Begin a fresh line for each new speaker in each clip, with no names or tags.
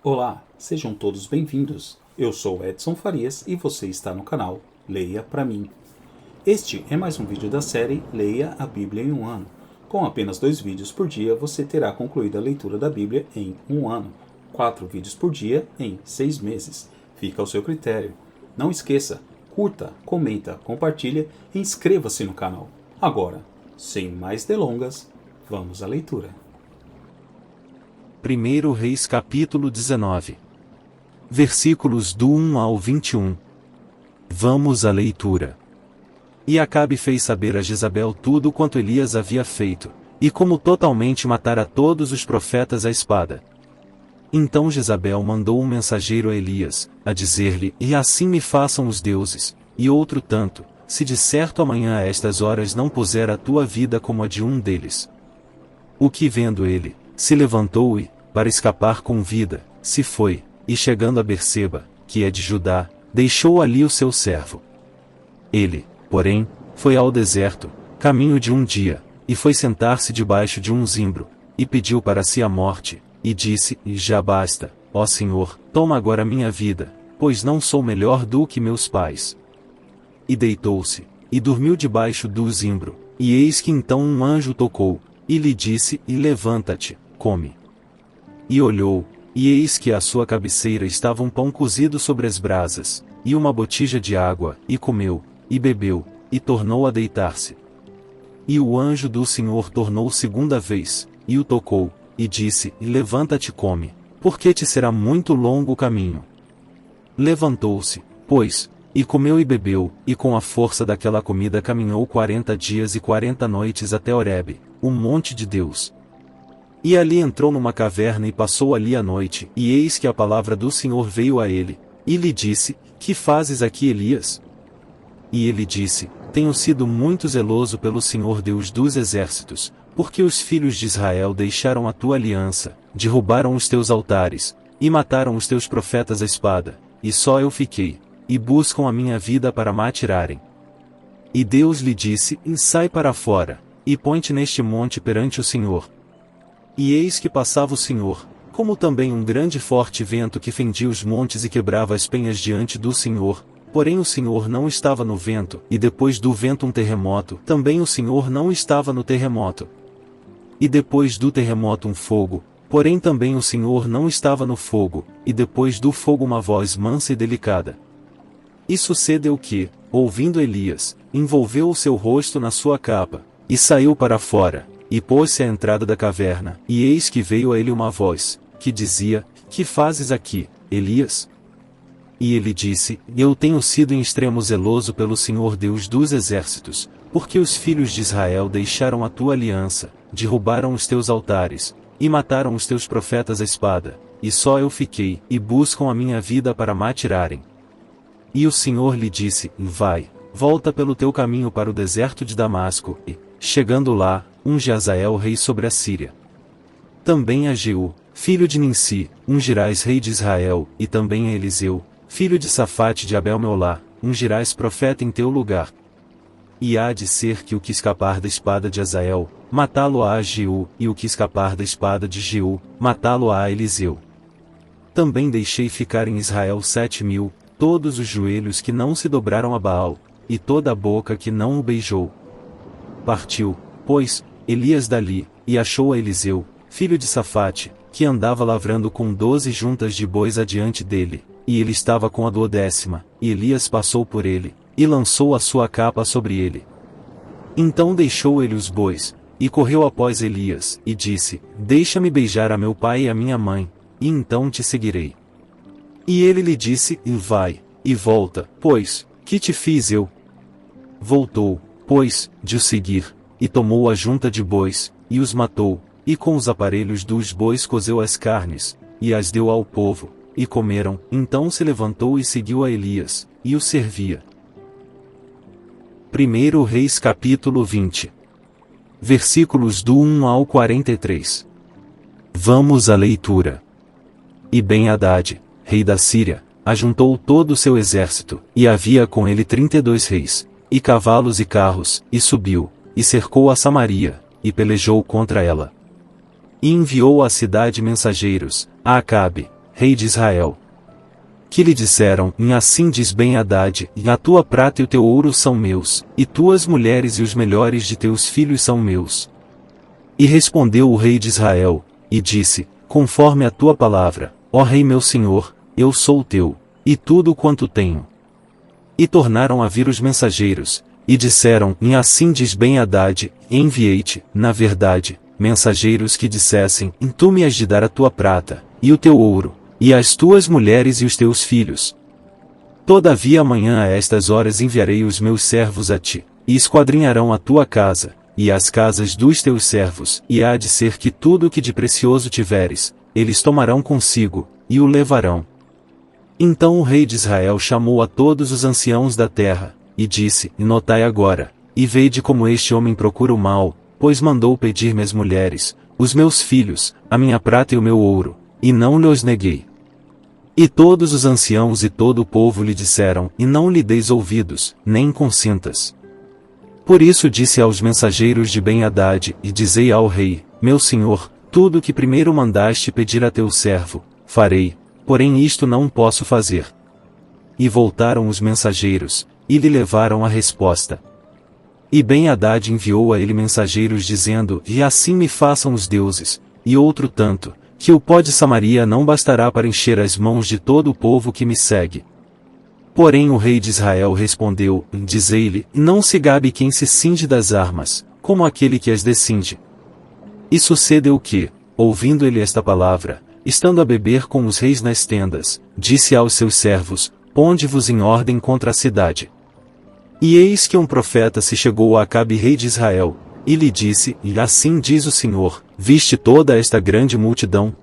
Olá, sejam todos bem-vindos. Eu sou Edson Farias e você está no canal Leia Pra Mim. Este é mais um vídeo da série Leia a Bíblia em um ano. Com apenas 2 vídeos por dia, você terá concluído a leitura da Bíblia em um ano. 4 vídeos por dia em 6 meses. Fica ao seu critério. Não esqueça, curta, comenta, compartilha e inscreva-se no canal. Agora, sem mais delongas, vamos à leitura.
1 Reis capítulo 19. Versículos do 1 ao 21. Vamos à leitura. E Acabe fez saber a Jezabel tudo quanto Elias havia feito, e como totalmente matara todos os profetas à espada. Então Jezabel mandou um mensageiro a Elias, a dizer-lhe: E assim me façam os deuses, e outro tanto, se de certo amanhã a estas horas não puser a tua vida como a de um deles. O que vendo ele, se levantou e, para escapar com vida, se foi, e chegando a Berseba, que é de Judá, deixou ali o seu servo. Ele, porém, foi ao deserto, caminho de um dia, e foi sentar-se debaixo de um zimbro, e pediu para si a morte, e disse: Já basta, ó Senhor, toma agora minha vida, pois não sou melhor do que meus pais. E deitou-se, e dormiu debaixo do zimbro, e eis que então um anjo tocou, e lhe disse: E levanta-te, come. E olhou, e eis que à sua cabeceira estava um pão cozido sobre as brasas, e uma botija de água, e comeu, e bebeu, e tornou a deitar-se. E o anjo do Senhor tornou segunda vez, e o tocou, e disse: Levanta-te, come, porque te será muito longo o caminho. Levantou-se, pois, e comeu e bebeu, e com a força daquela comida caminhou 40 dias e 40 noites até Horebe, o monte de Deus. E ali entrou numa caverna e passou ali a noite, e eis que a palavra do Senhor veio a ele, e lhe disse: Que fazes aqui, Elias? E ele disse: Tenho sido muito zeloso pelo Senhor Deus dos exércitos, porque os filhos de Israel deixaram a tua aliança, derrubaram os teus altares, e mataram os teus profetas à espada, e só eu fiquei, e buscam a minha vida para me atirarem. E Deus lhe disse: Sai para fora, e põe-te neste monte perante o Senhor. E eis que passava o Senhor, como também um grande e forte vento que fendia os montes e quebrava as penhas diante do Senhor, porém o Senhor não estava no vento, e depois do vento um terremoto, também o Senhor não estava no terremoto. E depois do terremoto um fogo, porém também o Senhor não estava no fogo, e depois do fogo uma voz mansa e delicada. E sucedeu que, ouvindo Elias, envolveu o seu rosto na sua capa, e saiu para fora, e pôs-se à entrada da caverna, e eis que veio a ele uma voz, que dizia: Que fazes aqui, Elias? E ele disse: Eu tenho sido em extremo zeloso pelo Senhor Deus dos exércitos, porque os filhos de Israel deixaram a tua aliança, derrubaram os teus altares, e mataram os teus profetas à espada, e só eu fiquei, e buscam a minha vida para me atirarem. E o Senhor lhe disse: Vai, volta pelo teu caminho para o deserto de Damasco, e, chegando lá, unge Azael rei sobre a Síria. Também a Jeú, filho de Ninsi, ungirás rei de Israel, e também a Eliseu, filho de Safate de Abel-Meolá, ungirás profeta em teu lugar. E há de ser que o que escapar da espada de Azael, matá-lo-á a Jeú, e o que escapar da espada de Jeú, matá-lo-á a Eliseu. Também deixei ficar em Israel 7.000, todos os joelhos que não se dobraram a Baal, e toda a boca que não o beijou. Partiu, pois, Elias dali, e achou a Eliseu, filho de Safate, que andava lavrando com 12 juntas de bois adiante dele, e ele estava com a 12ª, e Elias passou por ele, e lançou a sua capa sobre ele. Então deixou ele os bois, e correu após Elias, e disse: Deixa-me beijar a meu pai e a minha mãe, e então te seguirei. E ele lhe disse: Vai, e volta, pois, que te fiz eu? Voltou, pois, de o seguir, e tomou a junta de bois, e os matou, e com os aparelhos dos bois cozeu as carnes, e as deu ao povo, e comeram. Então se levantou e seguiu a Elias, e o servia. 1 Reis capítulo 20. Versículos do 1 ao 43. Vamos à leitura. E Ben-Hadad, rei da Síria, ajuntou todo o seu exército, e havia com ele 32 reis, e cavalos e carros, e subiu, e cercou a Samaria, e pelejou contra ela. E enviou à cidade mensageiros, a Acabe, rei de Israel. Que lhe disseram, assim diz Ben-Hadad, a tua prata e o teu ouro são meus, e tuas mulheres e os melhores de teus filhos são meus. E respondeu o rei de Israel, e disse, conforme a tua palavra, ó rei meu senhor, eu sou teu, e tudo quanto tenho. E tornaram a vir os mensageiros, e disseram, assim diz Ben-Hadad, enviei-te, na verdade, mensageiros que dissessem, tu me has de dar a tua prata, e o teu ouro, e as tuas mulheres e os teus filhos. Todavia amanhã a estas horas enviarei os meus servos a ti, e esquadrinharão a tua casa, e as casas dos teus servos, e há de ser que tudo o que de precioso tiveres, eles tomarão consigo, e o levarão. Então o rei de Israel chamou a todos os anciãos da terra, e disse, notai agora, e vede como este homem procura o mal, pois mandou pedir-me as mulheres, os meus filhos, a minha prata e o meu ouro, e não lhe os neguei. E todos os anciãos e todo o povo lhe disseram, e não lhe deis ouvidos, nem consintas. Por isso disse aos mensageiros de Ben-Hadad, e dizei ao rei, meu senhor, tudo o que primeiro mandaste pedir a teu servo, farei, porém isto não posso fazer. E voltaram os mensageiros, e lhe levaram a resposta. E Ben-Hadad enviou a ele mensageiros dizendo, e assim me façam os deuses, e outro tanto, que o pó de Samaria não bastará para encher as mãos de todo o povo que me segue. Porém o rei de Israel respondeu, dizei-lhe, não se gabe quem se cinge das armas, como aquele que as descinge. E sucedeu que, ouvindo ele esta palavra, estando a beber com os reis nas tendas, disse aos seus servos, ponde-vos em ordem contra a cidade. E eis que um profeta se chegou a Acabe rei de Israel, e lhe disse, e assim diz o Senhor, viste toda esta grande multidão?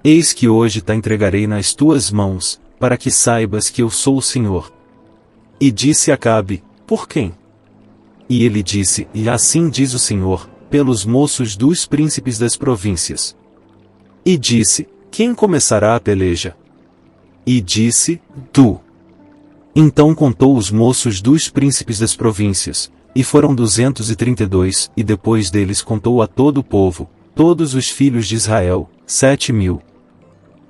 Eis que hoje te entregarei nas tuas mãos, para que saibas que eu sou o Senhor. E disse Acabe, por quem? E ele disse, e assim diz o Senhor, pelos moços dos príncipes das províncias. E disse, quem começará a peleja? E disse, tu. Então contou os moços dos príncipes das províncias, e foram 232, e depois deles contou a todo o povo, todos os filhos de Israel, 7.000.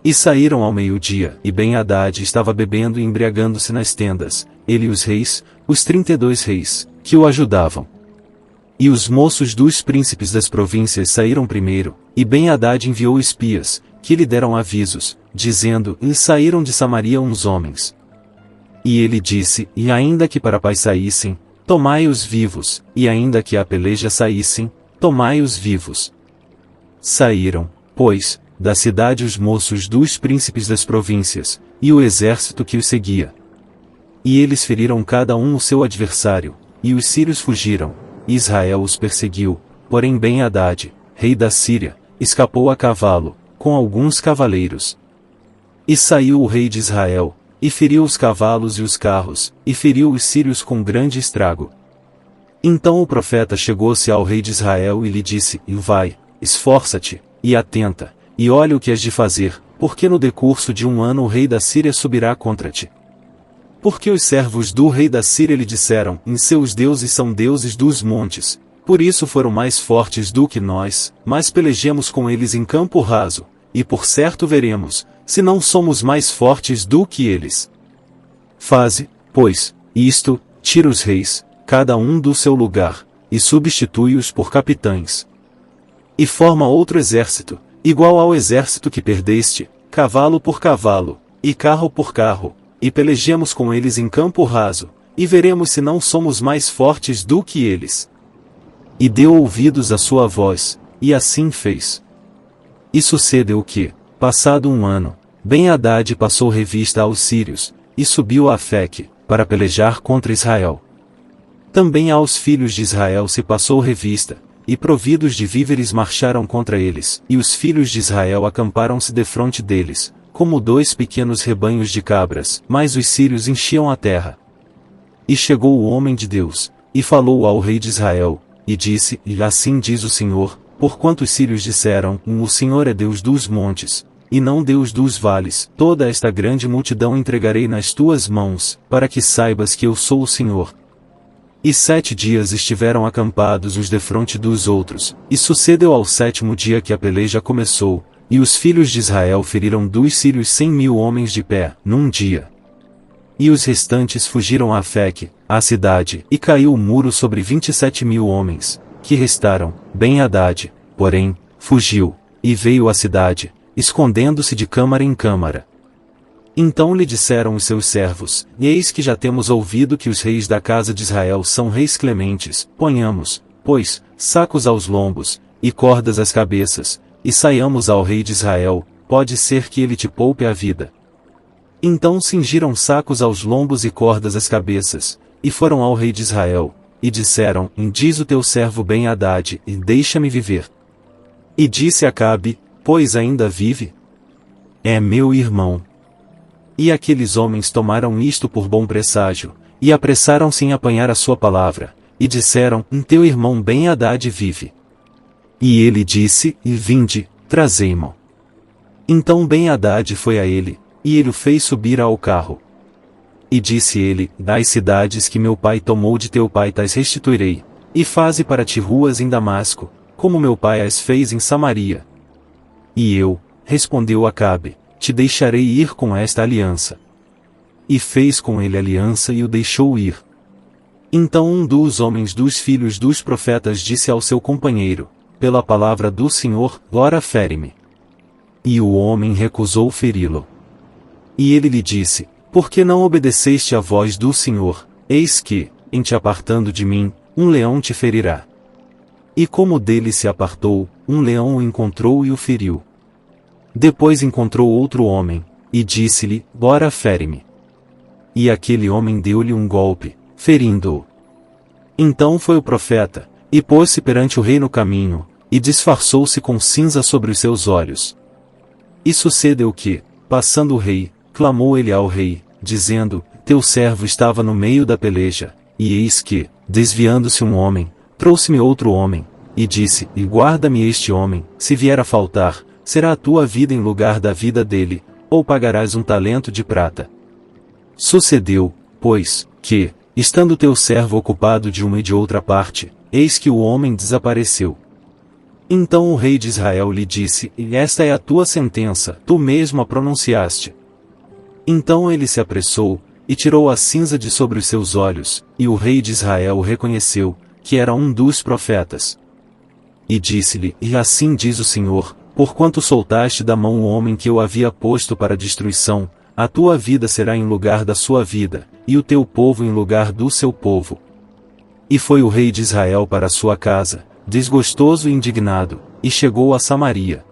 E saíram ao meio-dia, e Ben-Hadad estava bebendo e embriagando-se nas tendas, ele e os reis, os 32 reis, que o ajudavam. E os moços dos príncipes das províncias saíram primeiro, e Ben-Hadad enviou espias, que lhe deram avisos, dizendo, e saíram de Samaria uns homens. E ele disse, e ainda que para a paz saíssem, tomai-os vivos, e ainda que a peleja saíssem, tomai-os vivos. Saíram, pois, da cidade os moços dos príncipes das províncias, e o exército que os seguia. E eles feriram cada um o seu adversário, e os sírios fugiram, e Israel os perseguiu, porém Ben-Hadad, rei da Síria, escapou a cavalo, com alguns cavaleiros. E saiu o rei de Israel, e feriu os cavalos e os carros, e feriu os sírios com grande estrago. Então o profeta chegou-se ao rei de Israel e lhe disse, vai, esforça-te, e atenta, e olha o que has de fazer, porque no decurso de 1 ano o rei da Síria subirá contra ti. Porque os servos do rei da Síria lhe disseram, seus deuses são deuses dos montes, por isso foram mais fortes do que nós, mas pelejemos com eles em campo raso, e por certo veremos, se não somos mais fortes do que eles. Faze, pois, isto, tira os reis, cada um do seu lugar, e substitui-os por capitães. E forma outro exército, igual ao exército que perdeste, cavalo por cavalo, e carro por carro, e pelejemos com eles em campo raso, e veremos se não somos mais fortes do que eles. E deu ouvidos à sua voz, e assim fez. E sucedeu que, passado 1 ano, Ben-Hadad passou revista aos sírios, e subiu a Afeque, para pelejar contra Israel. Também aos filhos de Israel se passou revista, e providos de víveres marcharam contra eles, e os filhos de Israel acamparam-se defronte deles, como 2 pequenos rebanhos de cabras, mas os sírios enchiam a terra. E chegou o homem de Deus, e falou ao rei de Israel, e disse, e assim diz o Senhor, porquanto os sírios disseram, o Senhor é Deus dos montes, e não Deus dos vales, toda esta grande multidão entregarei nas tuas mãos, para que saibas que eu sou o Senhor. E 7 dias estiveram acampados uns defronte dos outros, e sucedeu ao 7º dia que a peleja começou, e os filhos de Israel feriram dos sírios 100.000 homens de pé, num dia. E os restantes fugiram a Afeque, a cidade, e caiu o muro sobre 27.000 homens, que restaram. Ben-Hadad, porém, fugiu, e veio à cidade, escondendo-se de câmara em câmara. Então lhe disseram os seus servos: Eis que já temos ouvido que os reis da casa de Israel são reis clementes, ponhamos, pois, sacos aos lombos, e cordas às cabeças, e saiamos ao rei de Israel, pode ser que ele te poupe a vida. Então cingiram sacos aos lombos e cordas às cabeças, e foram ao rei de Israel, e disseram: Diz o teu servo Ben-Hadad, e deixa-me viver. E disse Acabe: Pois ainda vive? É meu irmão. E aqueles homens tomaram isto por bom presságio, e apressaram-se em apanhar a sua palavra, e disseram: Teu irmão Ben-Hadad vive. E ele disse: Vinde, trazei-mo. Então Ben-Hadad foi a ele, e ele o fez subir ao carro. E disse ele: Das cidades que meu pai tomou de teu pai tais restituirei, e faze para ti ruas em Damasco, como meu pai as fez em Samaria. E eu, respondeu Acabe, te deixarei ir com esta aliança. E fez com ele aliança e o deixou ir. Então um dos homens dos filhos dos profetas disse ao seu companheiro: Pela palavra do Senhor, ora fere-me. E o homem recusou feri-lo. E ele lhe disse: Por que não obedeceste à voz do Senhor? Eis que, em te apartando de mim, um leão te ferirá. E como dele se apartou, um leão o encontrou e o feriu. Depois encontrou outro homem, e disse-lhe: Ora fere-me. E aquele homem deu-lhe um golpe, ferindo-o. Então foi o profeta, e pôs-se perante o rei no caminho, e disfarçou-se com cinza sobre os seus olhos. E sucedeu que, passando o rei, clamou ele ao rei, dizendo: Teu servo estava no meio da peleja, e eis que, desviando-se um homem, trouxe-me outro homem, e disse: E guarda-me este homem, se vier a faltar, será a tua vida em lugar da vida dele, ou pagarás um talento de prata. Sucedeu, pois, que, estando teu servo ocupado de uma e de outra parte, eis que o homem desapareceu. Então o rei de Israel lhe disse: Esta é a tua sentença, tu mesmo a pronunciaste. Então ele se apressou, e tirou a cinza de sobre os seus olhos, e o rei de Israel o reconheceu, que era um dos profetas. E disse-lhe: E assim diz o Senhor: Porquanto soltaste da mão o homem que eu havia posto para destruição, a tua vida será em lugar da sua vida, e o teu povo em lugar do seu povo. E foi o rei de Israel para a sua casa, desgostoso e indignado, e chegou a Samaria.